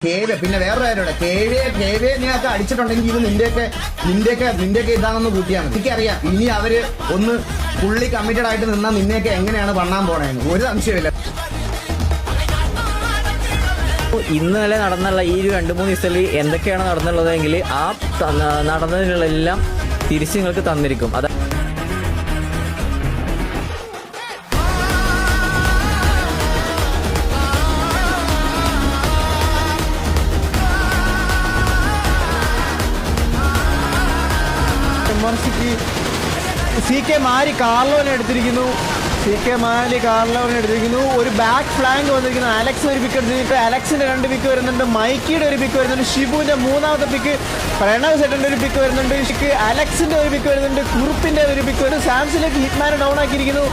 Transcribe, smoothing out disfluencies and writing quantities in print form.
പിന്നെ വേറൊരു കാര്യമുണ്ട്, കേവേ നീയൊക്കെ അടിച്ചിട്ടുണ്ടെങ്കിൽ ഇത് നിന്റെയൊക്കെ ഇതാണെന്ന് കൂട്ടിയാണ്. എനിക്കറിയാം ഇനി അവര് ഒന്ന് ഫുള്ളി കമ്മിറ്റഡ് ആയിട്ട് നിന്നാൽ നിന്നെയൊക്കെ എങ്ങനെയാണ് പണ്ണാൻ പോണേന്ന് ഒരു സംശയമില്ല. ഇന്നലെ നടന്നുള്ള ഈ ഒരു 2-3 ദിവസത്തിൽ എന്തൊക്കെയാണ് നടന്നുള്ളതെങ്കിൽ ആ നടന്നതിനെല്ലാം തിരിച്ച് നിങ്ങൾക്ക് തന്നിരിക്കും. അത് CK മാരി കാർലോനെ എടുത്തിരിക്കുന്നു. ഒരു ബാക്ക് ഫ്ലാങ്ക് വന്നിരിക്കുന്നു. അലക്സ് ഒരു പിക്ക് എടുത്തിട്ട് അലക്സിന്റെ 2 പിക്ക് വരുന്നുണ്ട്, മൈക്കിയുടെ ഒരു പിക്ക് വരുന്നുണ്ട്, ഷിബുവിന്റെ 3ാമത്തെ പിക്ക്, പ്രണവ് സെറ്റന്റെ ഒരു പിക്ക് വരുന്നുണ്ട്, അലക്സിന്റെ ഒരു പിക്ക് വരുന്നുണ്ട്, കുറുപ്പിന്റെ ഒരു പിക്ക് വരുന്നു. സാംസണിലേക്ക് ഹിറ്റ്മാനെ ഡൗൺ ആക്കിയിരിക്കുന്നു.